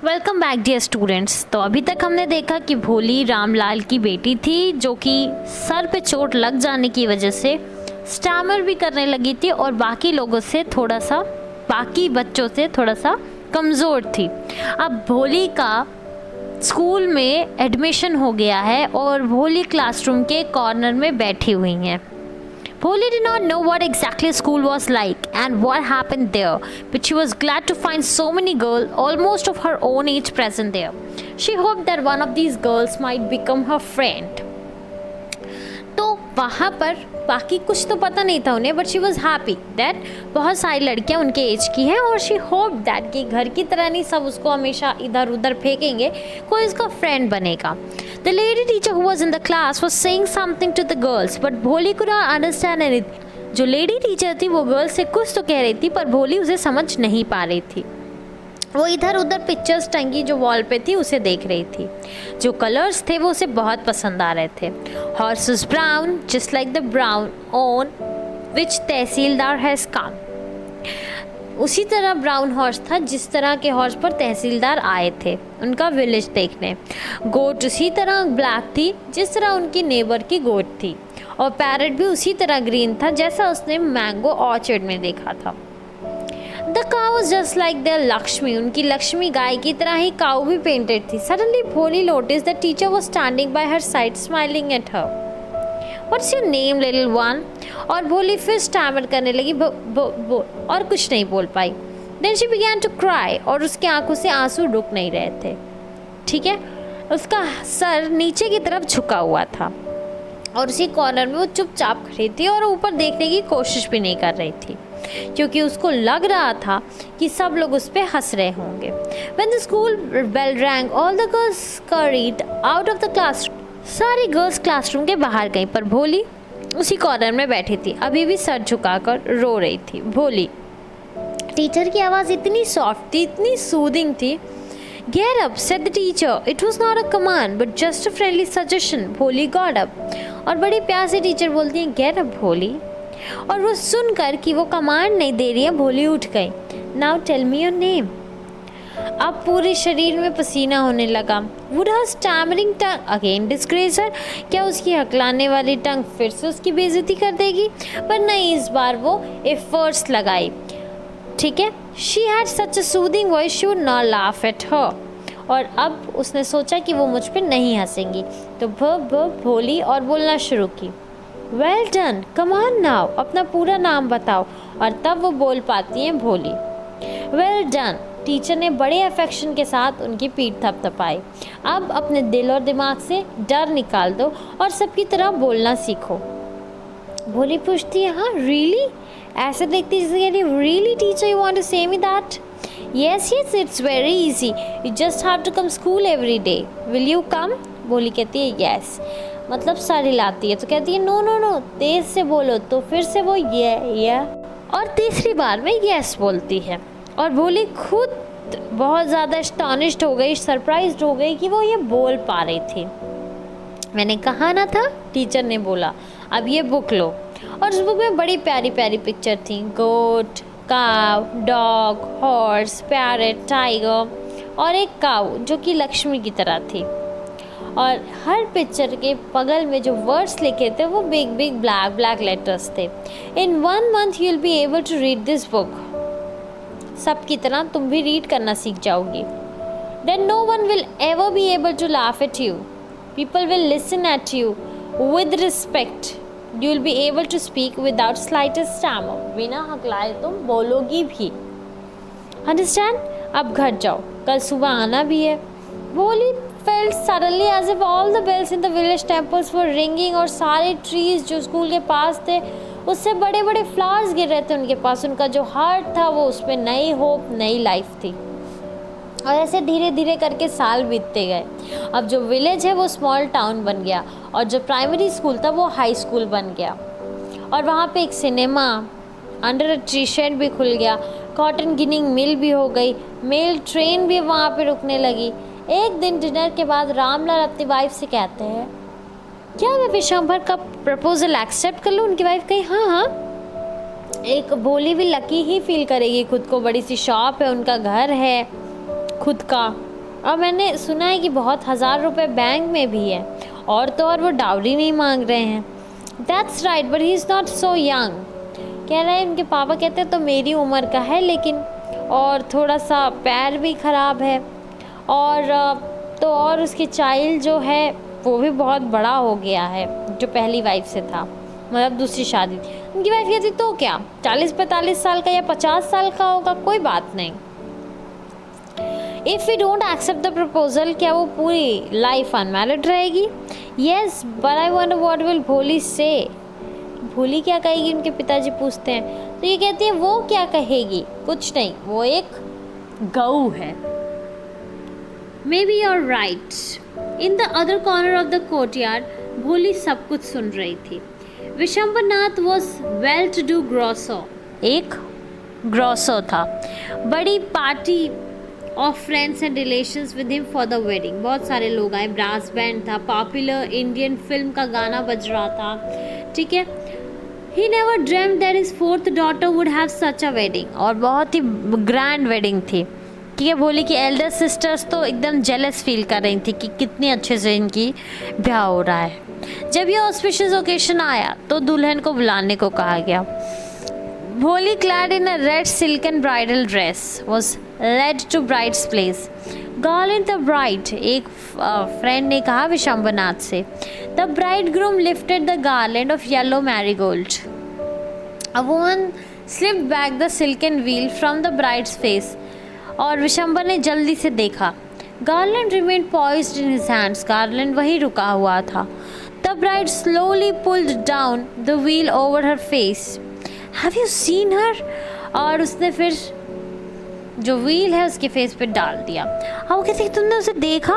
Welcome back dear students. तो अभी तक हमने देखा कि भोली रामलाल की बेटी थी जो कि सर पे चोट लग जाने की वजह से स्टैमर भी करने लगी थी और बाकी बच्चों से थोड़ा सा कमज़ोर थी। अब भोली का स्कूल में एडमिशन हो गया है और भोली क्लासरूम के कॉर्नर में बैठी हुई हैं। Polly did not know what exactly school was like and what happened there, but she was glad to find so many girls, almost of her own age, present there. She hoped that one of these girls might become her friend. तो वहाँ पर बाकी कुछ तो पता नहीं था उन्हें, but she was happy that बहुत सारी लड़कियाँ उनके एज की हैं और शी होप दैट कि घर की तरह नहीं सब उसको हमेशा इधर उधर फेंकेंगे, कोई उसका फ्रेंड बनेगा। The lady teacher who was in the class was saying something to the girls but Bholi could not understand anything. जो लेडी टीचर थी वो गर्ल्स से कुछ तो कह रही थी पर भोली उसे समझ नहीं पा रही थी। वो इधर उधर पिक्चर्स टंगी जो वॉल पे थी उसे देख रही थी। जो कलर्स थे वो उसे बहुत पसंद आ रहे थे। Horse is brown just like the brown on which tehsildar has come. उसी तरह ब्राउन हॉर्स था जिस तरह के हॉर्स पर तहसीलदार आए थे उनका विलेज देखने। गोट उसी तरह ब्लैक थी जिस तरह उनकी नेबर की गोट थी और पैरट भी उसी तरह ग्रीन था जैसा उसने मैंगो ऑर्चर्ड में देखा था। The cow was just like their Lakshmi. उनकी लक्ष्मी गाय की तरह ही काऊ भी पेंटेड थी। Suddenly Bholi noticed the teacher was standing by her side smiling at her. What's your name, little one? और भोली फिर स्टैमर करने लगी और कुछ नहीं बोल पाई। Then she began to cry और उसकी आंखों से आंसू रुक नहीं रहे थे। ठीक है, उसका सर नीचे की तरफ झुका हुआ था और उसी कॉर्नर में वो चुपचाप खड़ी थी और ऊपर देखने की कोशिश भी नहीं कर रही थी क्योंकि उसको लग रहा था कि सब लोग उस पर हंस रहे होंगे। When the school bell rang, all the girls scurried out of the classroom. सारी गर्ल्स क्लासरूम के बाहर गईं पर भोली उसी कॉर्नर में बैठी थी, अभी भी सर झुकाकर रो रही थी। भोली, टीचर की आवाज़ इतनी सॉफ्ट थी, इतनी सूदिंग थी। Get up, said the teacher. It was not a command, but just a friendly suggestion. भोली got up. और बड़ी प्यार से टीचर बोलती हैं get up भोली। और वो सुनकर कि वो कमांड नहीं दे रही है भोली उठ गई। Now tell me your name. अब पूरे शरीर में पसीना होने लगा। Would her stammering tongue again disgrace her? क्या उसकी हकलाने वाली टंग फिर से उसकी बेइज्जती कर देगी? पर नहीं, इस बार वो एफर्ट्स लगाई। ठीक है, She had such a soothing voice she would not laugh at her. और अब उसने सोचा कि वो मुझ पे नहीं हंसेंगी तो भोली और बोलना शुरू की। Well done, come on now, अपना पूरा नाम बताओ। और तब वो बोल पाती हैं भोली। Well done, टीचर ने बड़े अफेक्शन के साथ उनकी पीठ थपथपाई। अब अपने दिल और दिमाग से डर निकाल दो और सबकी तरह बोलना सीखो। भोली पूछती है, हाँ रियली? ऐसे देखती है really teacher you want to say me that? Yes, it's very easy. You just have to come school every day. Will you come? भोली कहती है yes. मतलब सर हिलाती है तो कहती है नो, तेज से बोलो। तो फिर से वो ये और तीसरी बार में यस बोलती है और भोली खुद बहुत ज़्यादा एस्टॉनिश्ड हो गई, सरप्राइज्ड हो गई कि वो ये बोल पा रही थी। मैंने कहा ना था, टीचर ने बोला, अब ये बुक लो। और उस बुक में बड़ी प्यारी प्यारी पिक्चर थी, गोट, काव, डॉग, हॉर्स, पैरट, टाइगर और एक काऊ जो कि लक्ष्मी की तरह थी। और हर पिक्चर के बगल में जो वर्ड्स लिखे थे वो बिग बिग ब्लैक लेटर्स थे। In 1 month you will be able to read this book. सब की तरह तुम भी रीड करना सीख जाओगी। Then no one will ever be able to laugh at you. People will listen at you with respect. You will be able to speak without slightest stammer. बिना हकलाए तुम बोलोगी भी। अंडरस्टैंड? अब घर जाओ, कल सुबह आना भी है। भोली felt suddenly as if all the bells in the village temples were ringing और सारे trees जो स्कूल के पास थे उससे बड़े बड़े फ्लावर्स गिर रहे थे उनके पास। उनका जो हार्ट था वो उस पर नई होप, नई लाइफ थी। और ऐसे धीरे धीरे करके साल बीतते गए। अब जो विलेज है वो स्मॉल टाउन बन गया और जो प्राइमरी स्कूल था वो हाई स्कूल बन गया। और वहाँ पे एक cinema, under a tree shade भी खुल गया, कॉटन गिनिंग मिल भी हो गई, मेल ट्रेन भी वहाँ पे रुकने लगी। एक दिन डिनर के बाद रामलाल अपनी वाइफ से कहते हैं, क्या मैं विशंभर का प्रपोजल एक्सेप्ट कर लूँ? उनकी वाइफ कही हाँ हाँ, एक भोली भी लकी ही फील करेगी खुद को, बड़ी सी शॉप है, उनका घर है खुद का, और मैंने सुना है कि बहुत 1000 रुपये बैंक में भी है, और तो और वो डाउरी नहीं मांग रहे हैं। That's right but he is not so young. कह रहे हैं उनके पापा कहते हैं तो मेरी उम्र का है, लेकिन और थोड़ा सा पैर भी ख़राब है, और तो और उसकी चाइल्ड जो है वो भी बहुत बड़ा हो गया है, जो पहली वाइफ से था, मतलब दूसरी शादी। उनकी वाइफ कहती तो क्या 40-45 साल का या 50 साल का होगा, कोई बात नहीं। If we don't accept the proposal, क्या वो पूरी लाइफ अनमैरिड रहेगी? Yes but I wonder what will Bholi से। भोली क्या कहेगी? उनके पिताजी पूछते हैं। तो ये कहती है वो क्या कहेगी? कुछ नहीं, वो एक गऊ है। Maybe you're right. In the other corner of the courtyard Bholi सब कुछ सुन रही थी। Vishambarnath was well to do grocer, एक ग्रोसो था। बड़ी party of friends and relations with him for the wedding. बहुत सारे लोग आए, ब्रास बैंड था, पॉपुलर इंडियन फिल्म का गाना बज रहा था, ठीक है। He never dreamt that his fourth daughter would have such a wedding, और बहुत ही ग्रैंड वेडिंग थी, ठीक है। भोली की एल्डर सिस्टर्स तो एकदम जेलस फील कर रही थी कि कितनी अच्छे से इनकी ब्याह हो रहा है। जब ये ऑस्पिशियस ओकेशन आया तो दुल्हन को बुलाने को कहा गया। भोली clad in a red silken bridal dress was led to bride's place. Garland the bride, एक फ्रेंड ने कहा विशंबरनाथ से। The bridegroom lifted the garland of yellow marigold. A woman slipped back the silken veil from the bride's face. और विशंबर ने जल्दी से देखा। Garland remained poised in his hands. Garland वहीं रुका हुआ था। The bride slowly pulled down the veil over her face. Have you seen her? और उसने फिर जो व्हील है उसके फेस पे डाल दिया। हाँ, वो कहती तुमने उसे देखा?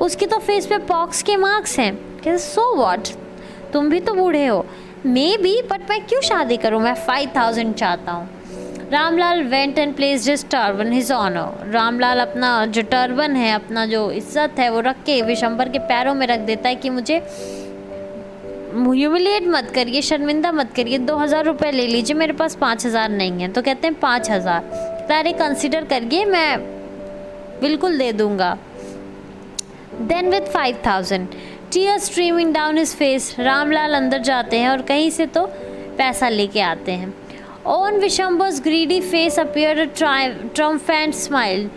उसकी तो फेस पे पॉक्स के मार्क्स हैं। कहते सो व्हाट, तुम भी तो बूढ़े हो। मे बी, बट मैं क्यों शादी करूँ? मैं 5000 चाहता हूँ। Ramlal went and placed his turban his honour. Ramlal अपना जो टर्बन है, अपना जो इज्जत है, वो रख के विशंबर के पैरों में रख देता है कि मुझे ह्यूमिलिएट मत करिए, शर्मिंदा मत करिए, 2000 रुपये ले लीजिए, मेरे पास 5000 नहीं है। तो कहते हैं 5000 तारे कंसिडर करिए, मैं बिल्कुल दे दूंगा। Then with 5000 tear streaming down his face, Ramlal अंदर जाते हैं और कहीं से तो पैसा लेके आते हैं। On Vishambar's greedy face appeared a triumphant smile.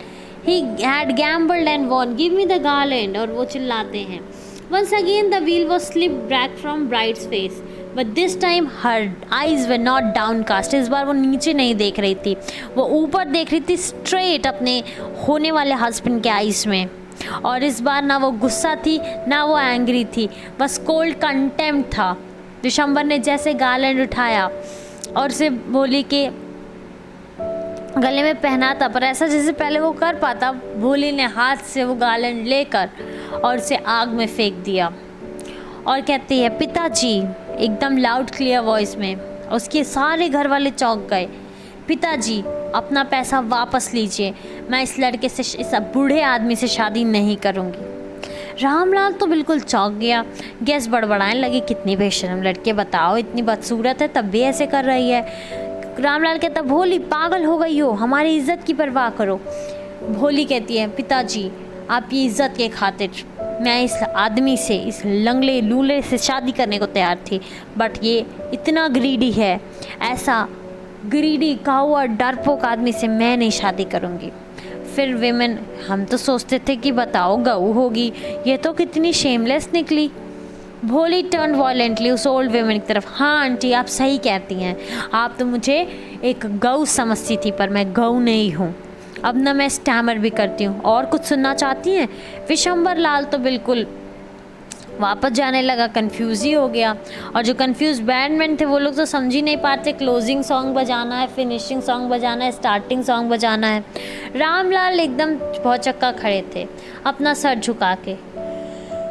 He had gambled and won, give me the garland, और वो चिल्लाते हैं। Once again the wheel was slipped back from bride's face, but this time her eyes were not downcast. इस बार वो नीचे नहीं देख रही थी, वो ऊपर देख रही थी, स्ट्रेट अपने होने वाले हस्बैंड के आइज में। और इस बार ना वो गुस्सा थी ना वो एंग्री थी, बस कोल्ड कंटेम्प्ट था। विशंबर ने जैसे गार्लैंड उठाया और उसे भोली के गले में पहना था, पर ऐसा जैसे पहले वो कर पाता, भोली ने हाथ से वो गार्लैंड लेकर और उसे आग में फेंक दिया। और कहती है पिताजी, एकदम लाउड क्लियर वॉइस में। उसके सारे घर वाले चौंक गए। पिताजी अपना पैसा वापस लीजिए, मैं इस लड़के से, इस बूढ़े आदमी से शादी नहीं करूँगी। रामलाल तो बिल्कुल चौंक गया। गैस बड़बड़ाने लगी, कितनी बेशर्म लड़के, बताओ इतनी बदसूरत है तब भी ऐसे कर रही है। रामलाल कहता भोली पागल हो गई हो, हमारी इज्जत की परवाह करो। भोली कहती है पिताजी आपकी इज्जत के खातिर मैं इस आदमी से, इस लंगड़े लूले से शादी करने को तैयार थी, बट ये इतना ग्रीडी है, ऐसा ग्रीडी काउआ डरपोक आदमी से मैं नहीं शादी करूँगी। फिर विमेन, हम तो सोचते थे कि बताओ गऊ होगी, ये तो कितनी शेमलेस निकली। भोली टर्न वॉयलेंटली उस ओल्ड वेमेन की तरफ। हाँ आंटी आप सही कहती हैं, आप तो मुझे एक गऊ समझती थी, पर मैं गऊ नहीं हूँ। अब ना मैं स्टैमर भी करती हूँ। और कुछ सुनना चाहती हैं? विशंबर लाल तो बिल्कुल वापस जाने लगा, कंफ्यूज ही हो गया। और जो कंफ्यूज बैंडमैन थे वो लोग तो समझ ही नहीं पाते क्लोजिंग सॉन्ग बजाना है, फिनिशिंग सॉन्ग बजाना है, स्टार्टिंग सॉन्ग बजाना है। रामलाल एकदम भौचक्का खड़े थे अपना सर झुका के।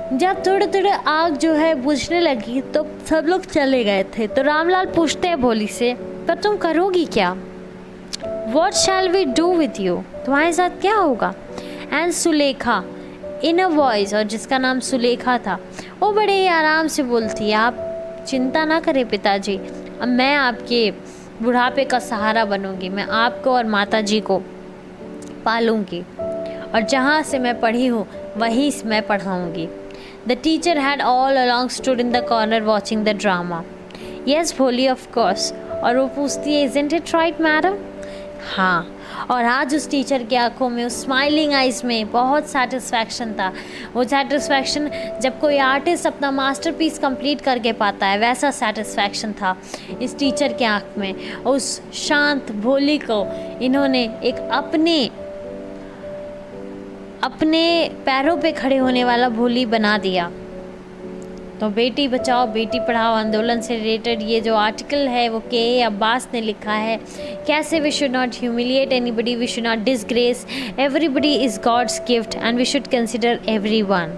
जब थोड़े थोड़े आग जो है बुझने लगी तो सब लोग चले गए थे। तो रामलाल पूछते हैं भोली से, पर तुम करोगी क्या? What shall we do with you? तुम्हारे साथ क्या होगा? And Sulekha in a voice, और जिसका नाम सुलेखा था वो बड़े ही आराम से बोलती है, आप चिंता ना करें पिताजी, अब मैं आपके बुढ़ापे का सहारा बनूंगी, मैं आपको और माता जी को पालूंगी और जहाँ से मैं पढ़ी हूँ वहीं से मैं पढ़ाऊँगी। The teacher had all along stood in the corner watching the drama. Yes Bholi of course. और वो पूछती है, इज़न्ट इट राइट मैडम? हाँ। और आज उस टीचर की आंखों में, उस स्माइलिंग आइज़ में बहुत सेटिस्फैक्शन था। वो सेटिस्फैक्शन जब कोई आर्टिस्ट अपना मास्टरपीस कंप्लीट करके पाता है, वैसा सेटिस्फैक्शन था इस टीचर के आंख में। उस शांत भोली को इन्होंने एक अपने पैरों पे खड़े होने वाला भोली बना दिया। तो बेटी बचाओ बेटी पढ़ाओ आंदोलन से रिलेटेड ये जो आर्टिकल है वो के अब्बास ने लिखा है। कैसे we should not humiliate anybody, we should not disgrace, everybody is God's gift and we should consider everyone.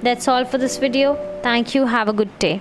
That's all for this video. Thank you, have a good day.